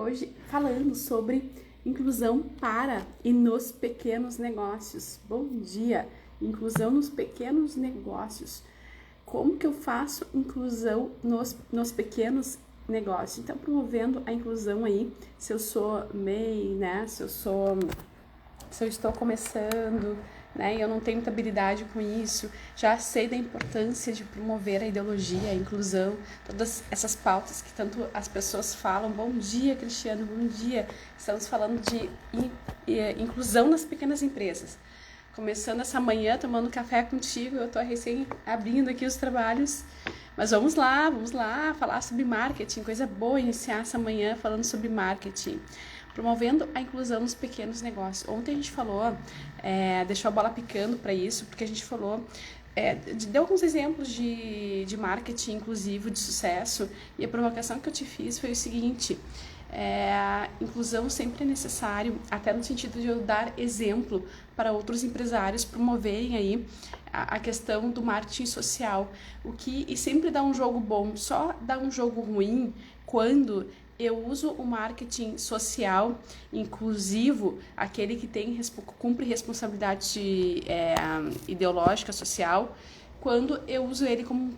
hoje falando sobre inclusão para e nos pequenos negócios. Bom dia! Inclusão nos pequenos negócios. Como que eu faço inclusão nos pequenos negócios? Então, promovendo a inclusão aí, se eu sou MEI, né? Se eu estou começando, né, e eu não tenho muita habilidade com isso, já sei da importância de promover a ideologia, a inclusão, todas essas pautas que tanto as pessoas falam. Bom dia, Cristiano, bom dia. Estamos falando de inclusão nas pequenas empresas. Começando essa manhã, tomando café contigo, eu estou recém abrindo aqui os trabalhos, mas vamos lá falar sobre marketing, coisa boa iniciar essa manhã falando sobre marketing. Promovendo a inclusão nos pequenos negócios. Ontem a gente falou, deixou a bola picando para isso, porque a gente falou, deu alguns exemplos de marketing inclusivo de sucesso, e a provocação que eu te fiz foi o seguinte: inclusão sempre é necessário, até no sentido de eu dar exemplo para outros empresários promoverem aí a questão do marketing social, e sempre dá um jogo bom, só dá um jogo ruim quando eu uso o marketing social inclusivo, aquele que cumpre responsabilidade ideológica, social, quando eu uso ele como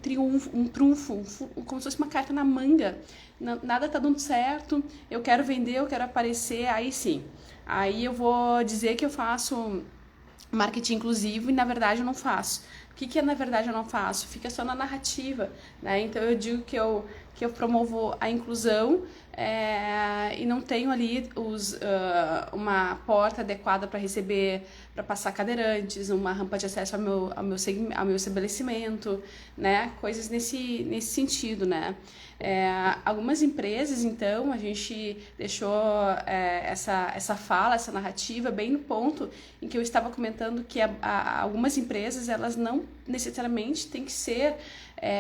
um trunfo, como se fosse uma carta na manga. Nada tá dando certo, eu quero vender, eu quero aparecer, aí sim. Aí eu vou dizer que eu faço marketing inclusivo e na verdade eu não faço. O que na verdade eu não faço? Fica só na narrativa, né? Então eu digo que eu promovo a inclusão e não tenho ali uma porta adequada para receber, para passar cadeirantes, uma rampa de acesso ao meu essabelecimento, né? Coisas nesse sentido, né? Algumas empresas, então, a gente deixou essa fala, essa narrativa bem no ponto em que eu estava comentando que algumas empresas, elas não necessariamente têm que ser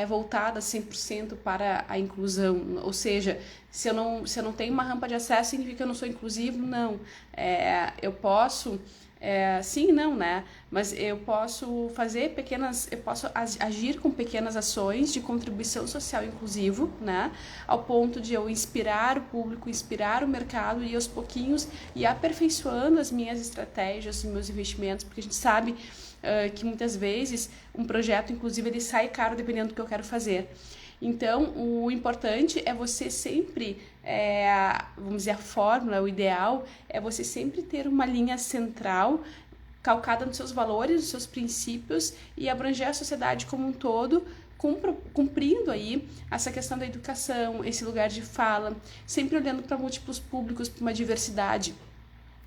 voltadas 100% para a inclusão, ou seja, se eu não tenho uma rampa de acesso, significa que eu não sou inclusivo? Não. Eu posso... sim, não, né? Mas eu posso agir com pequenas ações de contribuição social inclusivo, né? Ao ponto de eu inspirar o público, inspirar o mercado e aos pouquinhos ir aperfeiçoando as minhas estratégias, os meus investimentos, porque a gente sabe que muitas vezes um projeto, inclusive, ele sai caro dependendo do que eu quero fazer. Então, o importante é você sempre, vamos dizer, a fórmula, o ideal é você sempre ter uma linha central calcada nos seus valores, nos seus princípios e abranger a sociedade como um todo, cumprindo aí essa questão da educação, esse lugar de fala, sempre olhando para múltiplos públicos, para uma diversidade.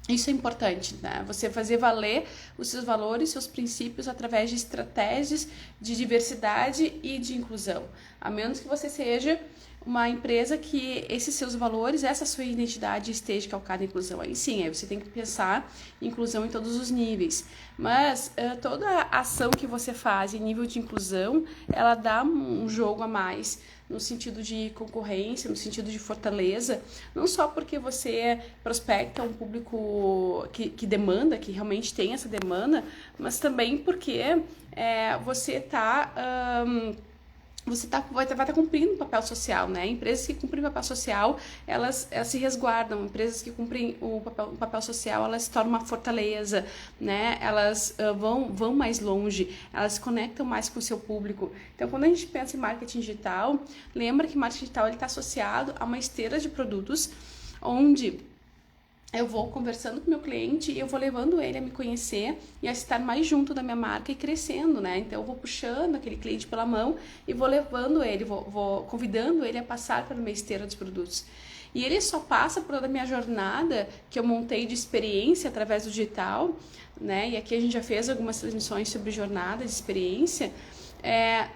Isso é importante, né? Você fazer valer os seus valores, seus princípios através de estratégias de diversidade e de inclusão. A menos que você seja uma empresa que esses seus valores, essa sua identidade esteja calcada em inclusão. Aí sim, aí você tem que pensar em inclusão em todos os níveis. Mas toda a ação que você faz em nível de inclusão, ela dá um jogo a mais no sentido de concorrência, no sentido de fortaleza, não só porque você prospecta um público que demanda, que realmente tem essa demanda, mas também porque vai estar cumprindo o papel social, né? Empresas que cumprem o papel social, elas se resguardam. Empresas que cumprem o papel social, elas se tornam uma fortaleza, né? Elas vão mais longe, elas se conectam mais com o seu público. Então, quando a gente pensa em marketing digital, lembra que marketing digital está associado a uma esteira de produtos, onde eu vou conversando com o meu cliente e eu vou levando ele a me conhecer e a estar mais junto da minha marca e crescendo, né? Então, eu vou puxando aquele cliente pela mão e vou levando ele, vou convidando ele a passar pela minha esteira dos produtos. E ele só passa por toda a minha jornada que eu montei de experiência através do digital, né? E aqui a gente já fez algumas transmissões sobre jornada de experiência,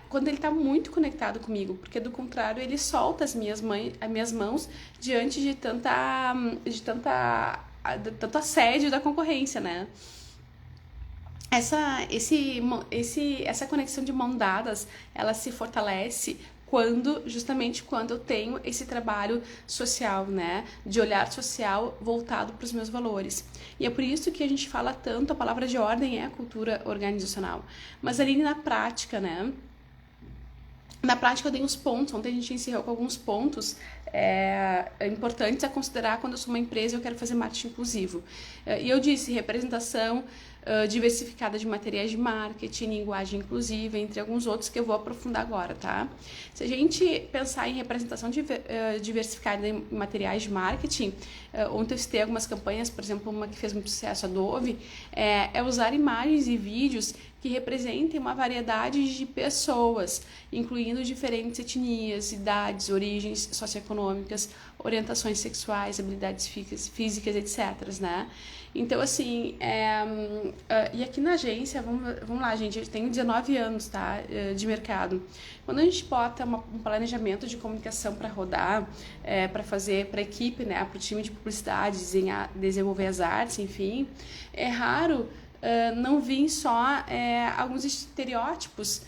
quando ele está muito conectado comigo, porque do contrário ele solta as minhas mãos diante de tanto assédio da concorrência, né? Essa conexão de mão dadas, ela se fortalece justamente quando eu tenho esse trabalho social, né, de olhar social voltado para os meus valores. E é por isso que a gente fala tanto, a palavra de ordem é a cultura organizacional, mas ali na prática, né, Na prática eu dei uns pontos, ontem a gente encerrou com alguns pontos importantes a considerar quando eu sou uma empresa e eu quero fazer marketing inclusivo. E eu disse representação diversificada de materiais de marketing, linguagem inclusiva, entre alguns outros que eu vou aprofundar agora, tá? Se a gente pensar em representação diversificada em materiais de marketing, ontem eu citei algumas campanhas, por exemplo, uma que fez muito sucesso, a Dove, é usar imagens e vídeos que representem uma variedade de pessoas, incluindo diferentes etnias, idades, origens socioeconômicas, orientações sexuais, habilidades físicas, etc, né? Então, assim, e aqui na agência, vamos lá, gente, eu tenho 19 anos, tá, de mercado. Quando a gente bota um planejamento de comunicação para rodar, para fazer para a equipe, né, para o time de publicidade, desenvolver as artes, enfim, é raro não vir só alguns estereótipos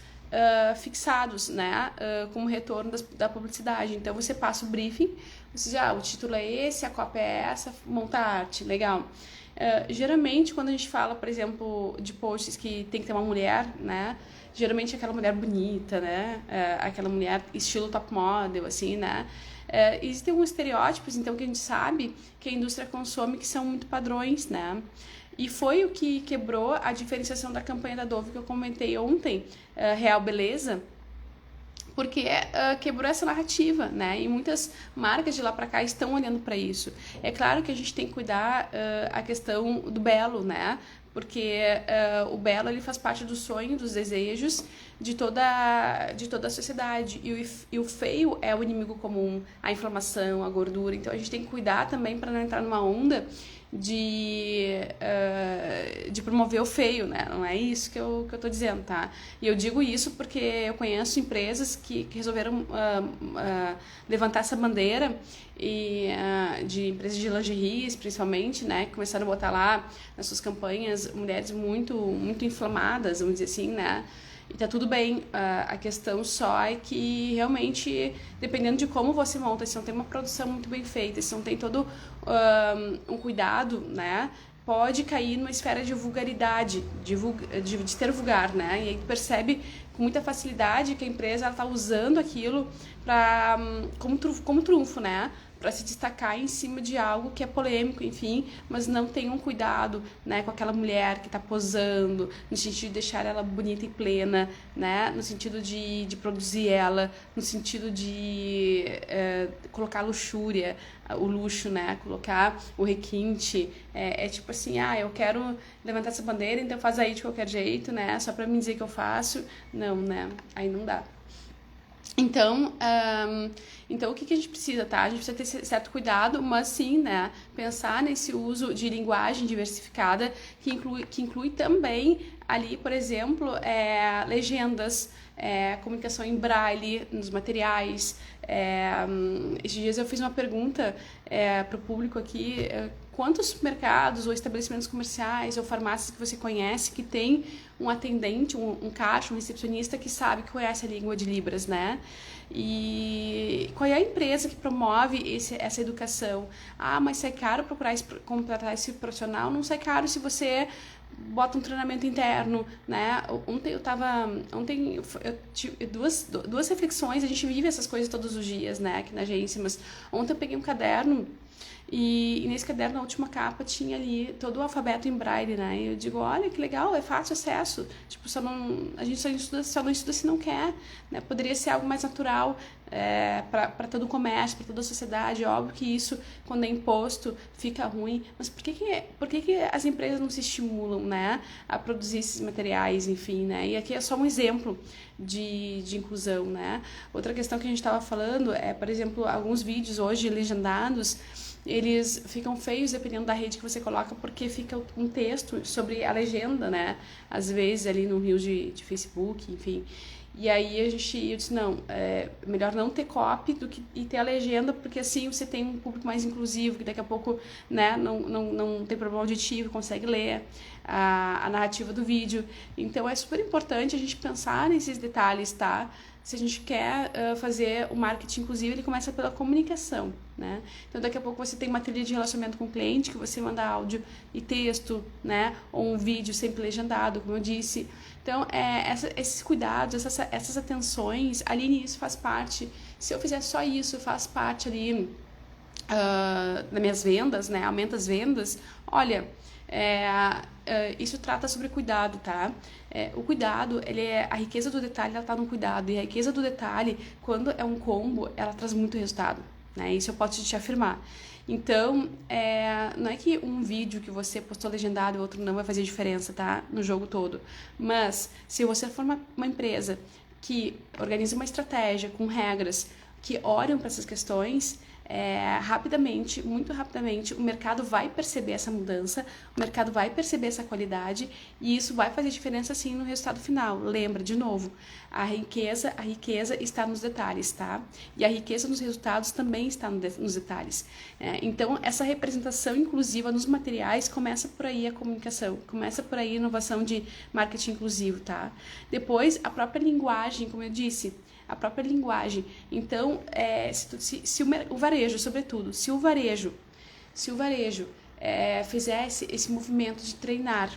fixados, né, como retorno da publicidade. Então, você passa o briefing, você diz, o título é esse, a cópia é essa, monta a arte, legal. Geralmente, quando a gente fala, por exemplo, de posts que tem que ter uma mulher, né, geralmente é aquela mulher bonita, né, aquela mulher estilo top model, assim, né, existem alguns estereótipos, então, que a gente sabe que a indústria consome que são muito padrões, né. E foi o que quebrou a diferenciação da campanha da Dove que eu comentei ontem, Real Beleza, porque quebrou essa narrativa, né? E muitas marcas de lá para cá estão olhando para isso. É claro que a gente tem que cuidar a questão do belo, né? Porque o belo ele faz parte do sonho, dos desejos de toda a sociedade. E o feio é o inimigo comum, a inflamação, a gordura. Então a gente tem que cuidar também para não entrar numa onda de promover o feio, né? Não é isso que eu tô dizendo, tá? E eu digo isso porque eu conheço empresas que resolveram levantar essa bandeira de empresas de lingeries, principalmente, né? Que começaram a botar lá nas suas campanhas mulheres muito, muito inflamadas, vamos dizer assim, né? E tá tudo bem, a questão só é que realmente, dependendo de como você monta, se não tem uma produção muito bem feita, se não tem todo um cuidado, né, pode cair numa esfera de vulgaridade, de ter vulgar, né, e aí tu percebe com muita facilidade que a empresa ela tá usando aquilo como trunfo, né, para se destacar em cima de algo que é polêmico, enfim, mas não tem um cuidado, né, com aquela mulher que está posando, no sentido de deixar ela bonita e plena, né, no sentido de produzir ela, no sentido de colocar a luxúria, o luxo, né, colocar o requinte, tipo assim, eu quero levantar essa bandeira, então faz aí de qualquer jeito, né, só para me dizer que eu faço, não, né, aí não dá. Então, o que a gente precisa, tá? A gente precisa ter certo cuidado, mas sim, né, pensar nesse uso de linguagem diversificada que inclui também ali, por exemplo, legendas, comunicação em braille nos materiais. Esses dias eu fiz uma pergunta para o público aqui, quantos supermercados ou estabelecimentos comerciais ou farmácias que você conhece que tem um atendente, um caixa, um recepcionista que sabe, que conhece a língua de Libras, né? E qual é a empresa que promove essa educação? Mas sai caro contratar esse profissional? Não sai caro se você bota um treinamento interno, né? Ontem eu tive duas reflexões, a gente vive essas coisas todos os dias, né, aqui na agência, mas ontem eu peguei um caderno e nesse caderno, na última capa, tinha ali todo o alfabeto em braille, né? E eu digo, olha que legal, é fácil acesso. Tipo, a gente só não estuda se não quer, né? Poderia ser algo mais natural para todo o comércio, para toda a sociedade. Óbvio que isso, quando é imposto, fica ruim. Mas por que as empresas não se estimulam, né, a produzir esses materiais, enfim, né? E aqui é só um exemplo de inclusão, né? Outra questão que a gente estava falando por exemplo, alguns vídeos hoje legendados, eles ficam feios dependendo da rede que você coloca, porque fica um texto sobre a legenda, né? Às vezes ali no rio de Facebook, enfim. E aí eu disse, não, melhor não ter copy e ter a legenda, porque assim você tem um público mais inclusivo, que daqui a pouco, né, não tem problema auditivo, consegue ler. a narrativa do vídeo. Então é super importante a gente pensar nesses detalhes, tá? Se a gente quer fazer o marketing inclusivo, ele começa pela comunicação, né? Então daqui a pouco você tem uma trilha de relacionamento com o cliente, que você manda áudio e texto, né? Ou um vídeo sempre legendado, como eu disse. Então esses cuidados, essas atenções, ali nisso faz parte. Se eu fizer só isso, faz parte ali das minhas vendas, né? Aumenta as vendas. Olha, isso trata sobre cuidado, tá? O cuidado, a riqueza do detalhe, ela tá no cuidado. E a riqueza do detalhe, quando é um combo, ela traz muito resultado, né? Isso eu posso te afirmar. Então, não é que um vídeo que você postou legendado e o outro não vai fazer diferença, tá? No jogo todo. Mas, se você for uma empresa que organiza uma estratégia com regras que olham para essas questões, rapidamente, muito rapidamente, o mercado vai perceber essa mudança, o mercado vai perceber essa qualidade e isso vai fazer diferença sim no resultado final. Lembra, de novo, a riqueza está nos detalhes, tá? E a riqueza nos resultados também está nos detalhes. Então, essa representação inclusiva nos materiais começa por aí a comunicação, começa por aí a inovação de marketing inclusivo, tá? Depois, a própria linguagem, como eu disse, a própria linguagem. Então, se o varejo, sobretudo, se o varejo fizesse esse movimento de treinar,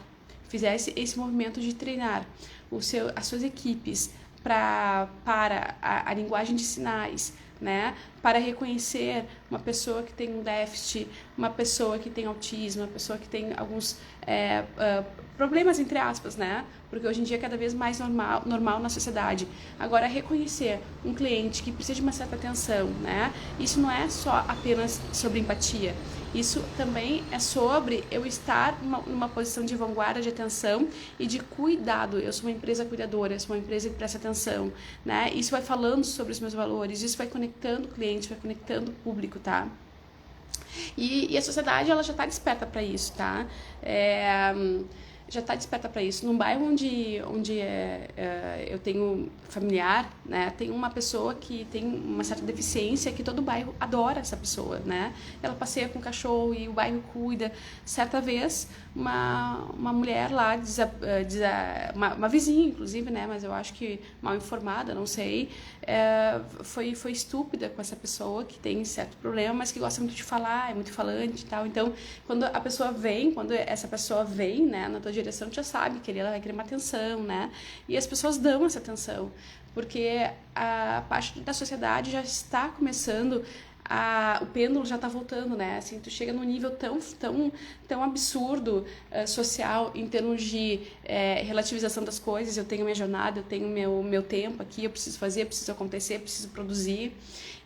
as suas equipes para a linguagem de sinais, né? Para reconhecer uma pessoa que tem um déficit, uma pessoa que tem autismo, uma pessoa que tem alguns problemas, entre aspas, né? Porque hoje em dia é cada vez mais normal na sociedade. Agora, reconhecer um cliente que precisa de uma certa atenção, né? Isso não é só apenas sobre empatia. Isso também é sobre eu estar numa posição de vanguarda, de atenção e de cuidado. Eu sou uma empresa cuidadora, eu sou uma empresa que presta atenção, né? Isso vai falando sobre os meus valores, isso vai conectando o cliente, vai conectando o público, tá? E a sociedade, ela já está desperta para isso, tá? Já está desperta para isso. Num bairro onde eu tenho familiar, né, tem uma pessoa que tem uma certa deficiência que todo o bairro adora essa pessoa, né? Ela passeia com o cachorro e o bairro cuida. Certa vez, uma mulher lá, uma vizinha, inclusive, né, mas eu acho que mal informada, não sei, foi estúpida com essa pessoa que tem certo problema, mas que gosta muito de falar, é muito falante e tal. Então, quando essa pessoa vem, né, na tua direção, tu já sabe que ela vai querer uma atenção, né? E as pessoas dão essa atenção, porque a parte da sociedade já está começando, o pêndulo já está voltando, né? Assim, tu chega num nível tão absurdo social em termos de relativização das coisas. Eu tenho minha jornada, eu tenho meu tempo aqui, eu preciso fazer, preciso acontecer, preciso produzir.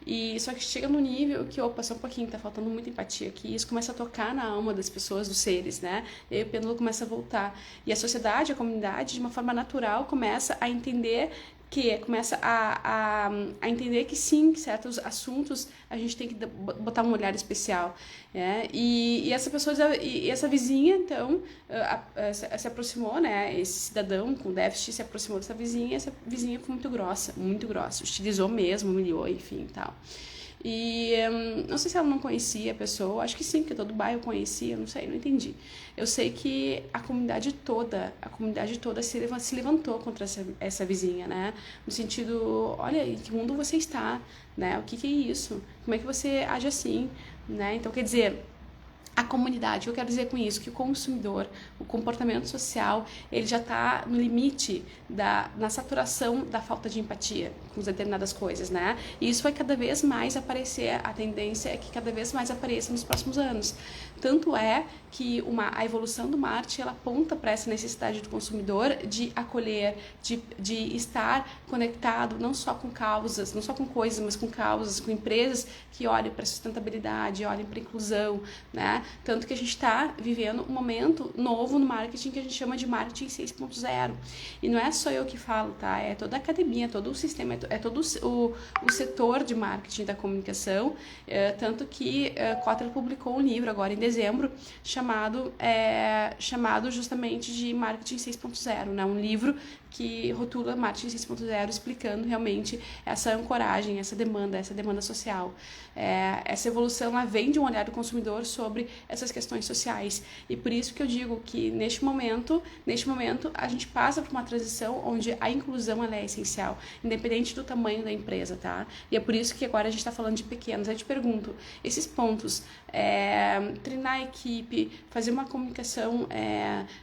E só que chega num nível que, só um pouquinho, tá faltando muita empatia aqui. Isso começa a tocar na alma das pessoas, dos seres, né? E aí o pêndulo começa a voltar. E a sociedade, a comunidade, de uma forma natural, começa a entender entender que sim, que certos assuntos a gente tem que botar um olhar especial, e essa pessoa, e essa vizinha, então, se aproximou, né, esse cidadão com déficit se aproximou dessa vizinha, e essa vizinha foi muito grossa, hostilizou mesmo, humilhou, enfim, tal. E não sei se ela não conhecia a pessoa, acho que sim, porque todo bairro conhecia, não sei, não entendi. Eu sei que a comunidade toda se levantou contra essa vizinha, né? No sentido, olha, em que mundo você está, né? O que é isso? Como é que você age assim, né? Então, quer dizer, a comunidade, o que eu quero dizer com isso? Que o consumidor, o comportamento social, ele já está no limite na saturação da falta de empatia com determinadas coisas, né? E isso vai cada vez mais aparecer, a tendência é que cada vez mais apareça nos próximos anos. Tanto é que a evolução do marketing, ela aponta para essa necessidade do consumidor de acolher, de estar conectado não só com causas, não só com coisas, mas com causas, com empresas que olhem para a sustentabilidade, olhem para a inclusão, né? Tanto que a gente está vivendo um momento novo no marketing que a gente chama de marketing 6.0. E não é só eu que falo, tá? É toda a academia, todo o sistema, é todo o setor de marketing da comunicação. Tanto que Kotler publicou um livro agora em dezembro chamado justamente de Marketing 6.0, né? Um livro que rotula Marketing 6.0, explicando realmente essa ancoragem, essa demanda social. Essa evolução, ela vem de um olhar do consumidor sobre essas questões sociais. E por isso que eu digo que neste momento a gente passa por uma transição onde a inclusão ela é essencial, independente do tamanho da empresa, tá? E é por isso que agora a gente está falando de pequenos. Eu te pergunto, esses pontos, treinar a equipe, fazer uma comunicação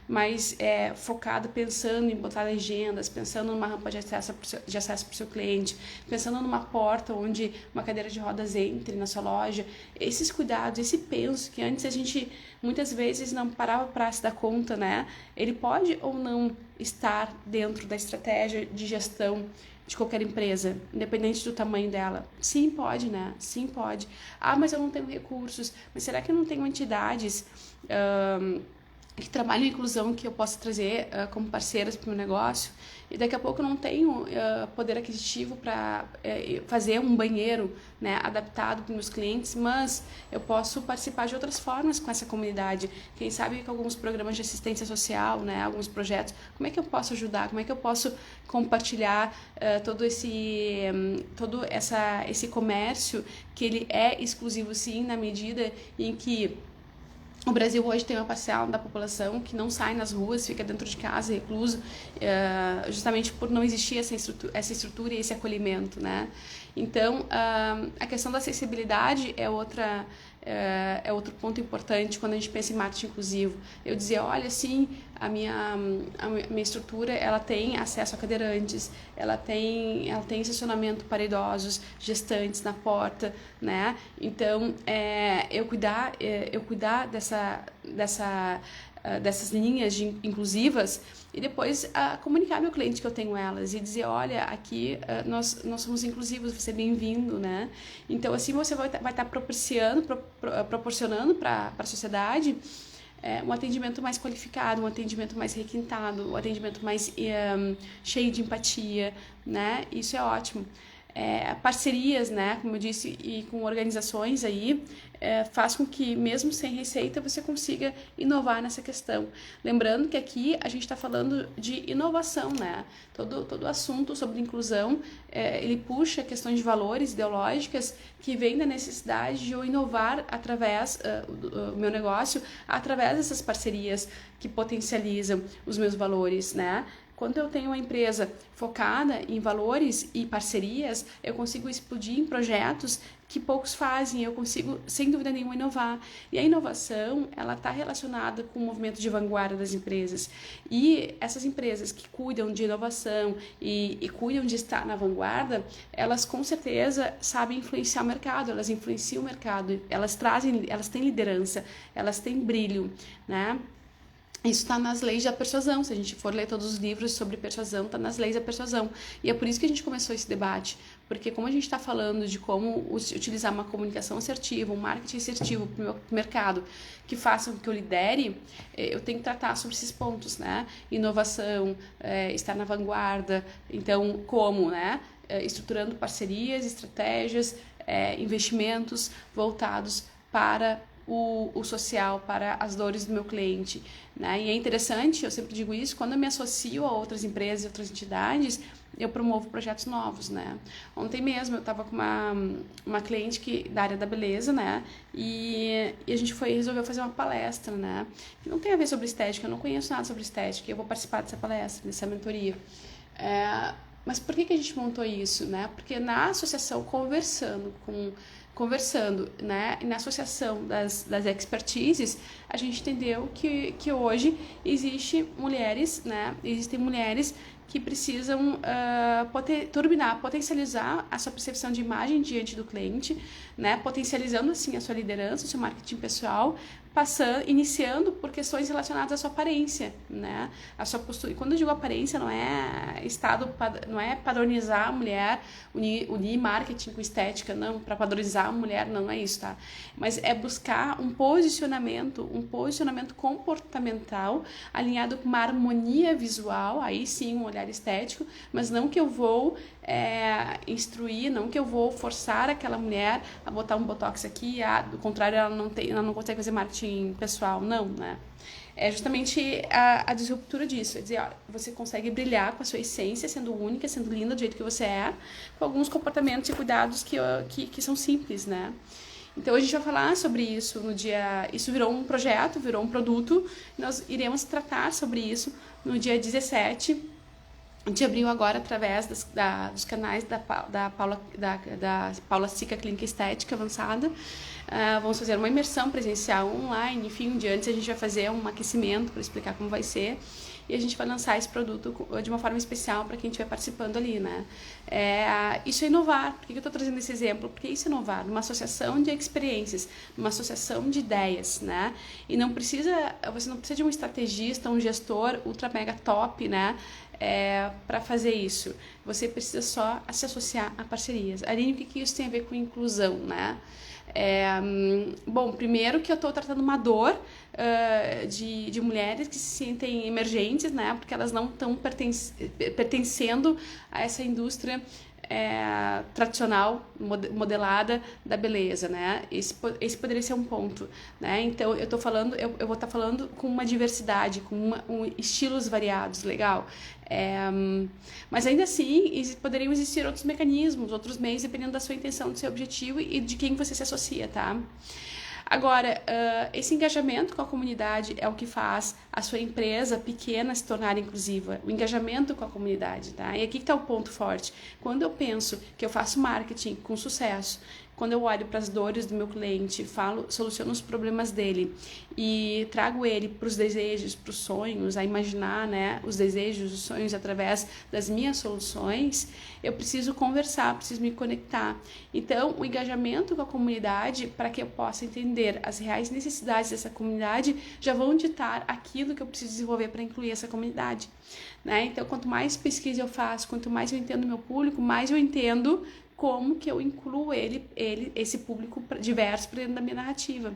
mais focada, pensando em botar legendas, pensando numa rampa de acesso para o seu cliente, pensando numa porta onde uma cadeira de rodas entre na sua loja, esses cuidados, esse penso que antes a gente muitas vezes não parava para se dar conta, né? Ele pode ou não estar dentro da estratégia de gestão de qualquer empresa, independente do tamanho dela. Sim, pode, né? Sim, pode. Ah, mas eu não tenho recursos. Mas será que eu não tenho entidades que trabalham em inclusão que eu possa trazer como parceiras para o meu negócio? E daqui a pouco eu não tenho poder aquisitivo para fazer um banheiro, né, adaptado para os meus clientes, mas eu posso participar de outras formas com essa comunidade. Quem sabe com alguns programas de assistência social, né, alguns projetos. Como é que eu posso ajudar? Como é que eu posso compartilhar todo esse comércio que ele é exclusivo, sim, na medida em que o Brasil hoje tem uma parcela da população que não sai nas ruas, fica dentro de casa, recluso, justamente por não existir essa estrutura e esse acolhimento, né? Então, a questão da acessibilidade é outro ponto importante quando a gente pensa em marketing inclusivo. Eu dizer, olha, sim, a minha estrutura, ela tem acesso a cadeirantes, ela tem estacionamento para idosos, gestantes na porta, né? Então, eu cuidar dessas linhas inclusivas e depois comunicar ao meu cliente que eu tenho elas e dizer, olha, aqui nós somos inclusivos, você é bem-vindo, né? Então, assim, você vai estar proporcionando para a sociedade um atendimento mais qualificado, um atendimento mais requintado, um atendimento mais cheio de empatia, né? Isso é ótimo. Parcerias, né, como eu disse, e com organizações aí, faz com que mesmo sem receita você consiga inovar nessa questão. Lembrando que aqui a gente está falando de inovação, né? Todo assunto sobre inclusão, ele puxa questões de valores ideológicas que vêm da necessidade de eu inovar através do meu negócio, através dessas parcerias que potencializam os meus valores, né? Quando eu tenho uma empresa focada em valores e parcerias, eu consigo explodir em projetos que poucos fazem, eu consigo, sem dúvida nenhuma, inovar. E a inovação, ela está relacionada com o movimento de vanguarda das empresas. E essas empresas que cuidam de inovação e cuidam de estar na vanguarda, elas com certeza sabem influenciar o mercado, elas influenciam o mercado, elas têm liderança, elas têm brilho, né? Isso está nas leis da persuasão. Se a gente for ler todos os livros sobre persuasão, está nas leis da persuasão. E é por isso que a gente começou esse debate. Porque como a gente está falando de como utilizar uma comunicação assertiva, um marketing assertivo para o meu mercado, que faça com que eu lidere, eu tenho que tratar sobre esses pontos, né? Inovação, estar na vanguarda. Então, como, né? Estruturando parcerias, estratégias, investimentos voltados para o social, para as dores do meu cliente, né? E é interessante, eu sempre digo isso, quando eu me associo a outras empresas e outras entidades, eu promovo projetos novos, né? Ontem mesmo eu estava com uma cliente da área da beleza, né? E a gente resolveu fazer uma palestra, né? Que não tem a ver sobre estética, eu não conheço nada sobre estética, e eu vou participar dessa palestra, dessa mentoria. Mas por que a gente montou isso, né? Porque na associação, conversando, né, na associação das expertises, a gente entendeu que hoje existem mulheres que precisam potencializar a sua percepção de imagem diante do cliente, né, potencializando assim a sua liderança, o seu marketing pessoal, iniciando por questões relacionadas à sua aparência, né, a sua postura. E quando eu digo aparência, não é padronizar a mulher, unir marketing com estética, não, para padronizar a mulher, não é isso, tá? Mas é buscar um posicionamento comportamental alinhado com uma harmonia visual, aí sim um olhar estético, mas não que eu vou instruir, não que eu vou forçar aquela mulher a botar um botox aqui, do contrário, ela não consegue fazer marketing pessoal, não, né? É justamente a disruptura disso, é dizer, olha, você consegue brilhar com a sua essência, sendo única, sendo linda do jeito que você é, com alguns comportamentos e cuidados que são simples, né? Então a gente vai falar sobre isso no dia... Isso virou um projeto, virou um produto. Nós iremos tratar sobre isso no dia 17 de abril agora, através dos canais da Paula Sica Clínica Estética Avançada. Vamos fazer uma imersão presencial online, enfim, um dia antes a gente vai fazer um aquecimento para explicar como vai ser. E a gente vai lançar esse produto de uma forma especial para quem estiver participando ali, né? Isso é inovar. Por que eu estou trazendo esse exemplo? Porque isso é inovar, numa associação de experiências, numa associação de ideias, né? E você não precisa de um estrategista, um gestor ultra mega top, né? Para fazer isso. Você precisa só se associar a parcerias. Aline, o que isso tem a ver com inclusão, né? Bom, primeiro que eu estou tratando uma dor de mulheres que se sentem emergentes, né? Porque elas não estão pertencendo a essa indústria tradicional, modelada da beleza, né? Esse poderia ser um ponto, né? Então eu vou estar falando com uma diversidade, com estilos variados, legal. Mas ainda assim poderiam existir outros mecanismos, outros meios, dependendo da sua intenção, do seu objetivo e de quem você se associa, tá? Agora, esse engajamento com a comunidade é o que faz a sua empresa pequena se tornar inclusiva. O engajamento com a comunidade, tá? E aqui que está o ponto forte. Quando eu penso que eu faço marketing com sucesso, quando eu olho para as dores do meu cliente, soluciono os problemas dele e trago ele para os desejos, para os sonhos, a imaginar, né, os desejos, os sonhos através das minhas soluções, eu preciso conversar, preciso me conectar. Então, o engajamento com a comunidade, para que eu possa entender as reais necessidades dessa comunidade, já vão ditar aquilo que eu preciso desenvolver para incluir essa comunidade, né? Então, quanto mais pesquisa eu faço, quanto mais eu entendo meu público, mais eu entendo como que eu incluo esse público diverso para dentro da minha narrativa.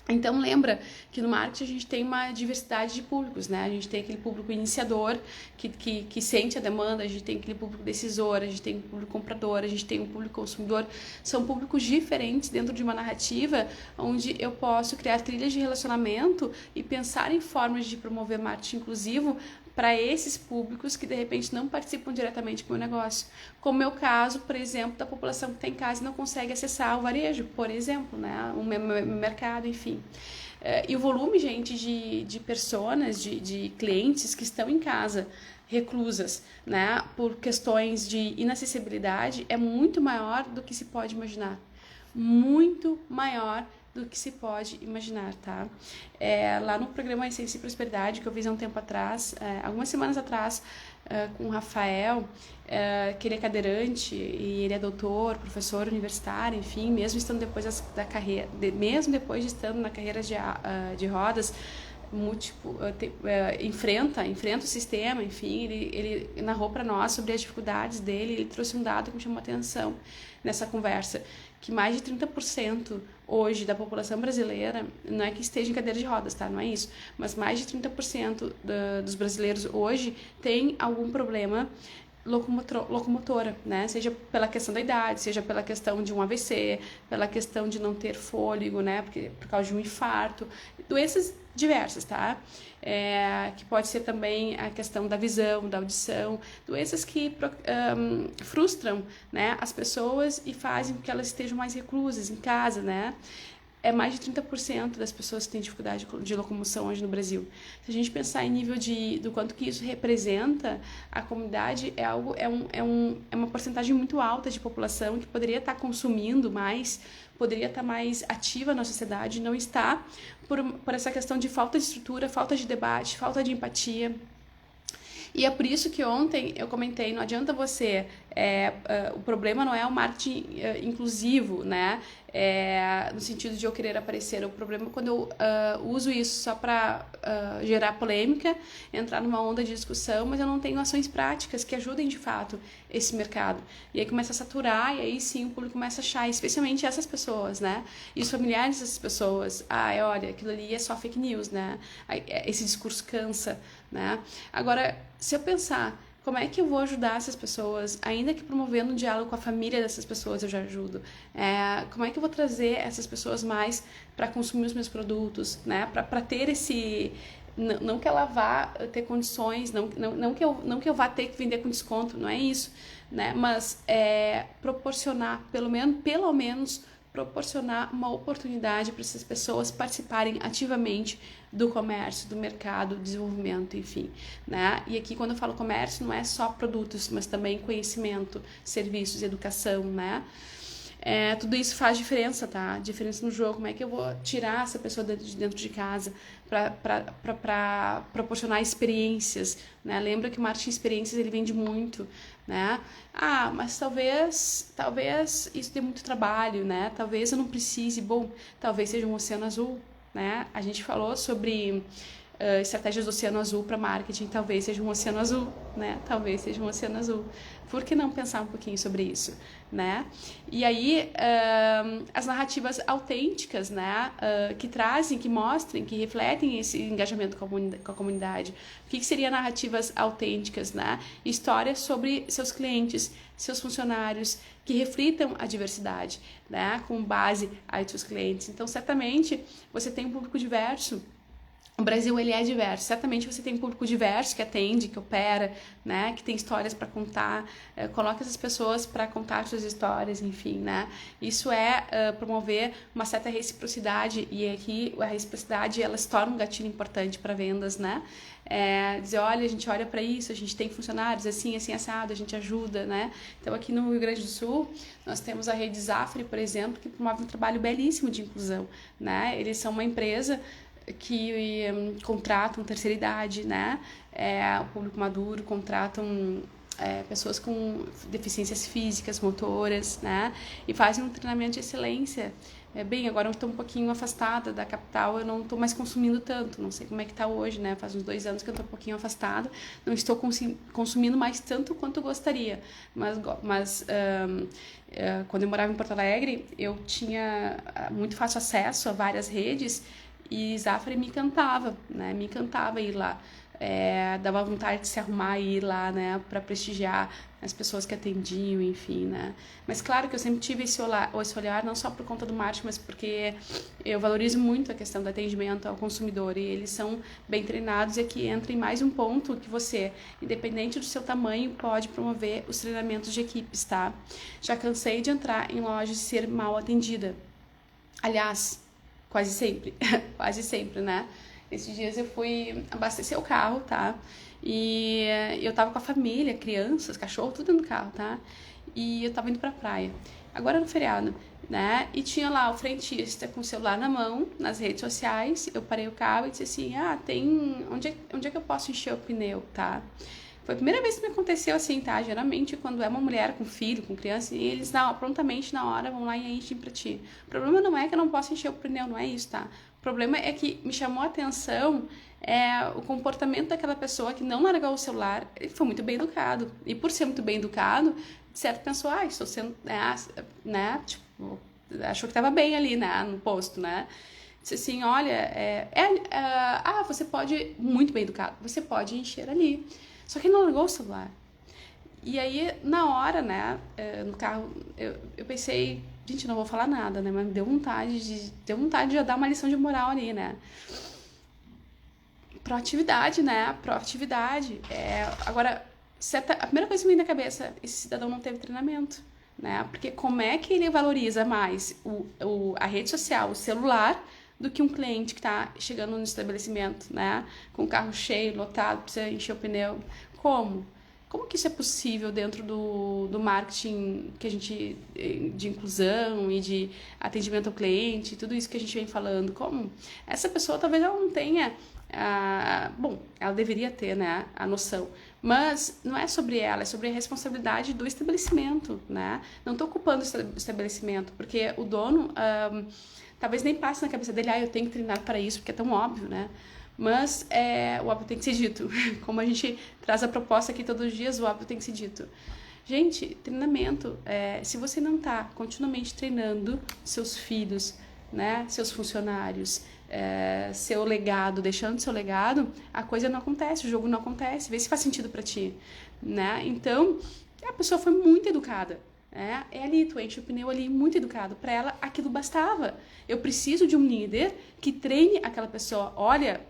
Então lembra que no marketing a gente tem uma diversidade de públicos, né? A gente tem aquele público iniciador que sente a demanda, a gente tem aquele público decisor, a gente tem o público comprador, a gente tem o público consumidor. São públicos diferentes dentro de uma narrativa onde eu posso criar trilhas de relacionamento e pensar em formas de promover marketing inclusivo para esses públicos que de repente não participam diretamente do meu negócio. Como é o caso, por exemplo, da população que está em casa e não consegue acessar o varejo, por exemplo, né? O mercado, enfim. E o volume, gente, de personas, de clientes que estão em casa, reclusas, né? Por questões de inacessibilidade, é muito maior do que se pode imaginar. Muito maior do que se pode imaginar, tá? Lá no programa Essência e Prosperidade, que eu fiz há um tempo atrás, algumas semanas atrás, com o Rafael, que ele é cadeirante e ele é doutor, professor universitário, enfim, mesmo estando depois da carreira, mesmo depois de estando na carreira de rodas, enfrenta o sistema, enfim, ele narrou para nós sobre as dificuldades dele. Ele trouxe um dado que me chamou a atenção nessa conversa, que mais de 30% hoje da população brasileira, não é que esteja em cadeira de rodas, tá? Não é isso, mas mais de 30% dos brasileiros hoje tem algum problema locomotora, né? Seja pela questão da idade, seja pela questão de um AVC, pela questão de não ter fôlego, né? Por causa de um infarto, doenças diversas, tá? Que pode ser também a questão da visão, da audição, doenças que frustram, né, as pessoas e fazem com que elas estejam mais reclusas em casa, né? Mais de 30% das pessoas que têm dificuldade de locomoção hoje no Brasil. Se a gente pensar em nível do quanto que isso representa, a comunidade é uma porcentagem muito alta de população que poderia estar consumindo mais, poderia estar mais ativa na sociedade, não está por essa questão de falta de estrutura, falta de debate, falta de empatia. E é por isso que ontem eu comentei, não adianta você, o problema não é o marketing inclusivo, né? No sentido de eu querer aparecer. O problema é quando eu uso isso só para gerar polêmica, entrar numa onda de discussão, mas eu não tenho ações práticas que ajudem de fato esse mercado. E aí começa a saturar, e aí sim o público começa a achar, especialmente essas pessoas, né? E os familiares dessas pessoas, olha, aquilo ali é só fake news, né? Esse discurso cansa, né? Agora, se eu pensar, como é que eu vou ajudar essas pessoas, ainda que promovendo um diálogo com a família dessas pessoas eu já ajudo? Como é que eu vou trazer essas pessoas mais para consumir os meus produtos, né? Para ter esse... Não que ela vá ter condições, não que eu vá ter que vender com desconto, não é isso, né? Mas proporcionar, pelo menos proporcionar uma oportunidade para essas pessoas participarem ativamente do comércio, do mercado, do desenvolvimento, enfim, né? E aqui quando eu falo comércio não é só produtos, mas também conhecimento, serviços, educação, né? Tudo isso faz diferença, tá? Diferença no jogo. Como é que eu vou tirar essa pessoa de dentro de casa para proporcionar experiências, né? Lembra que o marketing de experiências ele vende muito, né? Ah, mas talvez isso dê muito trabalho, né? Talvez eu não precise. Bom, talvez seja um oceano azul, né? A gente falou sobre estratégias do oceano azul para marketing, talvez seja um oceano azul, né? Talvez seja um oceano azul. Por que não pensar um pouquinho sobre isso, né? E aí, as narrativas autênticas, né? Que trazem, que mostrem, que refletem esse engajamento com a comunidade. O que seriam narrativas autênticas, né? Histórias sobre seus clientes, seus funcionários, que reflitam a diversidade, né? Com base aí seus clientes. Então, certamente, você tem um público diverso. O Brasil, ele é diverso. Certamente você tem um público diverso que atende, que opera, né? Que tem histórias para contar. Coloca essas pessoas para contar suas histórias, enfim, né? Isso promover uma certa reciprocidade, e aqui a reciprocidade ela se torna um gatilho importante para vendas, né? Dizer, olha, a gente olha para isso, a gente tem funcionários assim, assim, assado, a gente ajuda, né? Então, aqui no Rio Grande do Sul, nós temos a Rede Zafre, por exemplo, que promove um trabalho belíssimo de inclusão, né? Eles são uma empresa que contratam terceira idade, né? O público maduro, contratam pessoas com deficiências físicas, motoras, né? E fazem um treinamento de excelência. Bem, agora eu estou um pouquinho afastada da capital, eu não estou mais consumindo tanto, não sei como é que está hoje, né? Faz uns 2 anos que eu estou um pouquinho afastada, não estou consumindo mais tanto quanto eu gostaria, mas quando eu morava em Porto Alegre, eu tinha muito fácil acesso a várias redes, e Zafra me encantava, né? Me encantava ir lá. Dava vontade de se arrumar e ir lá, né? Para prestigiar as pessoas que atendiam, enfim, né? Mas claro que eu sempre tive esse olhar não só por conta do marketing, mas porque eu valorizo muito a questão do atendimento ao consumidor, e eles são bem treinados, e aqui entra em mais um ponto que você, independente do seu tamanho, pode promover os treinamentos de equipes, tá? Já cansei de entrar em lojas e ser mal atendida. Aliás, quase sempre, né? Esses dias eu fui abastecer o carro, tá? E eu tava com a família, crianças, cachorro, tudo no carro, tá? E eu tava indo pra praia. Agora no feriado, né? E tinha lá o frentista com o celular na mão, nas redes sociais. Eu parei o carro e disse assim, onde é que eu posso encher o pneu, tá? Foi a primeira vez que me aconteceu assim, tá? Geralmente, quando é uma mulher com filho, com criança, eles prontamente na hora vão lá e enchem pra ti. O problema não é que eu não posso encher o pneu, não é isso, tá? O problema é que me chamou a atenção o comportamento daquela pessoa que não largou o celular. Ele foi muito bem educado. E por ser muito bem educado, de certo pensou, estou sendo, né? Tipo, achou que tava bem ali, né? No posto, né? Disse assim, olha, você pode, muito bem educado, você pode encher ali. Só que ele não largou o celular. E aí, na hora, né, no carro, eu pensei, gente, não vou falar nada, né, mas deu vontade de já dar uma lição de moral ali, né. Proatividade, né, proatividade. Agora, a primeira coisa que me vem na cabeça, esse cidadão não teve treinamento, né, porque como é que ele valoriza mais a rede social, o celular, do que um cliente que está chegando no estabelecimento, né? Com o carro cheio, lotado, precisa encher o pneu. Como? Como que isso é possível dentro do marketing que a gente, de inclusão e de atendimento ao cliente, tudo isso que a gente vem falando? Como? Essa pessoa talvez ela não tenha, ela deveria ter, né, a noção. Mas não é sobre ela, é sobre a responsabilidade do estabelecimento, né? Não estou culpando o estabelecimento, porque o dono... talvez nem passe na cabeça dele, eu tenho que treinar para isso, porque é tão óbvio, né? Mas o óbvio tem que ser dito. Como a gente traz a proposta aqui todos os dias, o óbvio tem que ser dito. Gente, treinamento, se você não está continuamente treinando seus filhos, né, seus funcionários, seu legado, deixando seu legado, a coisa não acontece, o jogo não acontece, vê se faz sentido para ti, né? Então, a pessoa foi muito educada. Ali, tu enche o pneu ali, muito educado. Para ela, aquilo bastava. Eu preciso de um líder que treine aquela pessoa. Olha,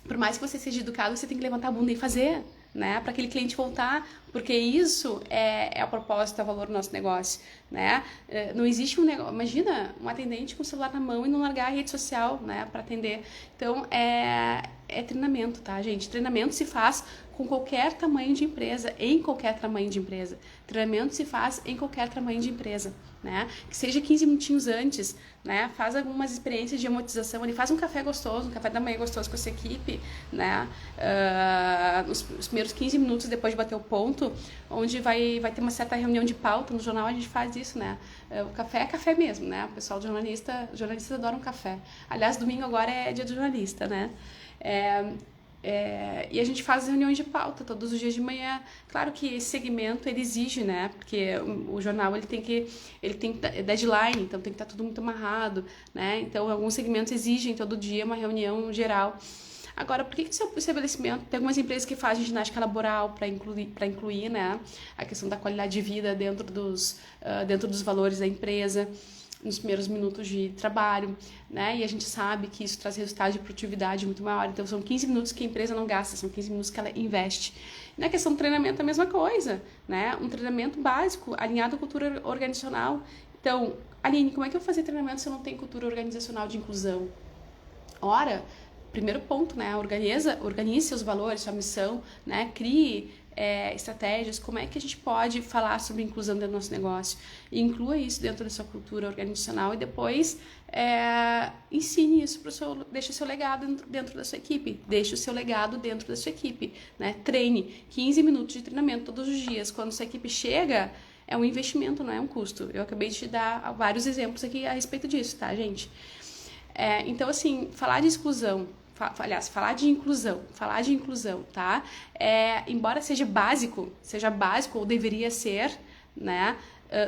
por mais que você seja educado, você tem que levantar a bunda e fazer. né? Para aquele cliente voltar, porque isso é a propósito, é o valor do nosso negócio, né? Não existe um negócio, imagina um atendente com o celular na mão e não largar a rede social, né, para atender. Então, é treinamento, tá, gente? Treinamento se faz com qualquer tamanho de empresa, em qualquer tamanho de empresa. Treinamento se faz em qualquer tamanho de empresa, né? Que seja 15 minutinhos antes, né? Faz algumas experiências de amortização ali, faz um café gostoso, um café da manhã gostoso com a sua equipe, né? Nos primeiros 15 minutos depois de bater o ponto, onde vai ter uma certa reunião de pauta. No jornal a gente faz isso, né? O café é café mesmo, né? O pessoal jornalistas adoram café. Aliás, domingo agora é dia do jornalista, né? E a gente faz reuniões de pauta todos os dias de manhã. Claro que esse segmento ele exige, né? Porque o jornal ele tem deadline, então tem que estar tudo muito amarrado, né? Então alguns segmentos exigem todo dia uma reunião geral. Agora, por que o seu estabelecimento tem algumas empresas que fazem ginástica laboral para incluir, né, a questão da qualidade de vida dentro dos valores da empresa, nos primeiros minutos de trabalho, né? E a gente sabe que isso traz resultado de produtividade muito maior. Então, são 15 minutos que a empresa não gasta, são 15 minutos que ela investe. Na questão do treinamento, é a mesma coisa, né? Um treinamento básico, alinhado à cultura organizacional. Então, Aline, como é que eu vou fazer treinamento se eu não tenho cultura organizacional de inclusão? Ora, primeiro ponto, né? Organize seus valores, sua missão, né? Crie estratégias, como é que a gente pode falar sobre inclusão dentro do nosso negócio, e inclua isso dentro da sua cultura organizacional e depois ensine isso deixe o seu legado dentro da sua equipe, né? Treine 15 minutos de treinamento todos os dias. Quando sua equipe chega, é um investimento, não é um custo. Eu acabei de te dar vários exemplos aqui a respeito disso, tá, gente? Então, assim, falar de inclusão, tá? Embora seja básico ou deveria ser, né?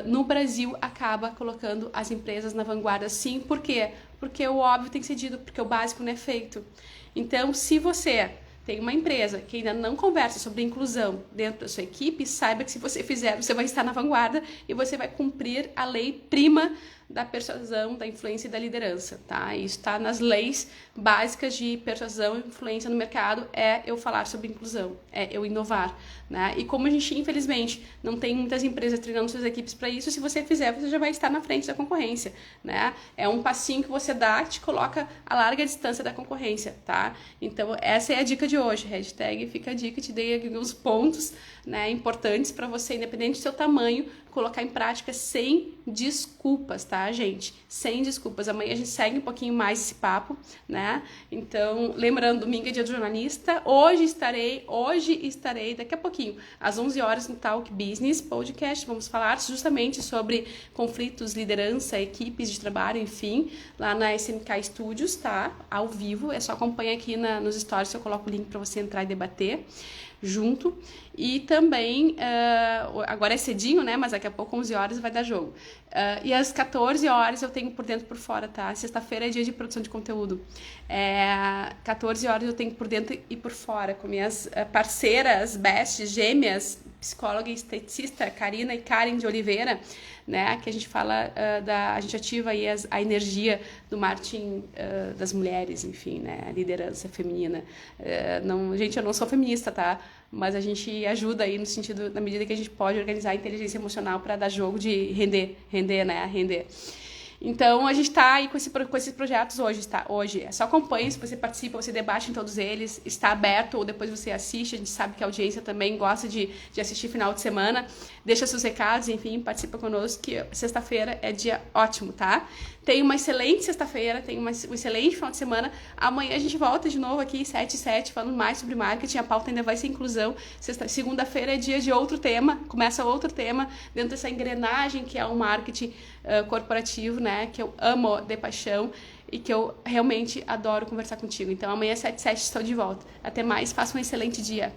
No Brasil acaba colocando as empresas na vanguarda, sim. Por quê? Porque o óbvio tem que ser dito, porque o básico não é feito. Então, se você tem uma empresa que ainda não conversa sobre inclusão dentro da sua equipe, saiba que se você fizer, você vai estar na vanguarda e você vai cumprir a lei prima da persuasão, da influência e da liderança, tá? Isso está nas leis básicas de persuasão e influência no mercado, eu falar sobre inclusão, eu inovar, né? E como a gente, infelizmente, não tem muitas empresas treinando suas equipes para isso, se você fizer, você já vai estar na frente da concorrência, né? É um passinho que você dá que te coloca a larga distância da concorrência, tá? Então, essa é a dica de hoje, hashtag fica a dica, te dei alguns pontos, né, importantes para você, independente do seu tamanho, colocar em prática sem desculpas, tá, gente? Sem desculpas. Amanhã a gente segue um pouquinho mais esse papo, né? Então, lembrando, domingo é dia do jornalista. Hoje estarei daqui a pouquinho, às 11 horas no Talk Business Podcast. Vamos falar justamente sobre conflitos, liderança, equipes de trabalho, enfim, lá na SMK Studios, tá? Ao vivo. É só acompanhar aqui nos stories, eu coloco o link para você entrar e debater junto. E também, agora é cedinho, né, mas daqui a pouco 11 horas vai dar jogo. E às 14 horas eu tenho Por Dentro e Por Fora, tá? Sexta-feira é dia de produção de conteúdo. 14 horas eu tenho Por Dentro e Por Fora com minhas parceiras, bestes, gêmeas, psicóloga e esteticista, Karina e Karen de Oliveira, né, que a gente fala a gente ativa aí a energia do marketing das mulheres, enfim, né, a liderança feminina. Gente, eu não sou feminista, tá? Mas a gente ajuda aí no sentido, na medida que a gente pode organizar a inteligência emocional para dar jogo de render. Então, a gente está aí com esses projetos hoje, tá? Hoje, só acompanhe, se você participa, você debate em todos eles, está aberto, ou depois você assiste, a gente sabe que a audiência também gosta de assistir final de semana, deixa seus recados, enfim, participa conosco, que sexta-feira é dia ótimo, tá? Tenha uma excelente sexta-feira, tenha um excelente final de semana. Amanhã a gente volta de novo aqui, 7 e 7, falando mais sobre marketing. A pauta ainda vai ser inclusão. Segunda-feira é dia de outro tema, começa outro tema dentro dessa engrenagem que é o marketing corporativo, né? Que eu amo de paixão e que eu realmente adoro conversar contigo. Então amanhã, 7 e 7, estou de volta. Até mais, faça um excelente dia.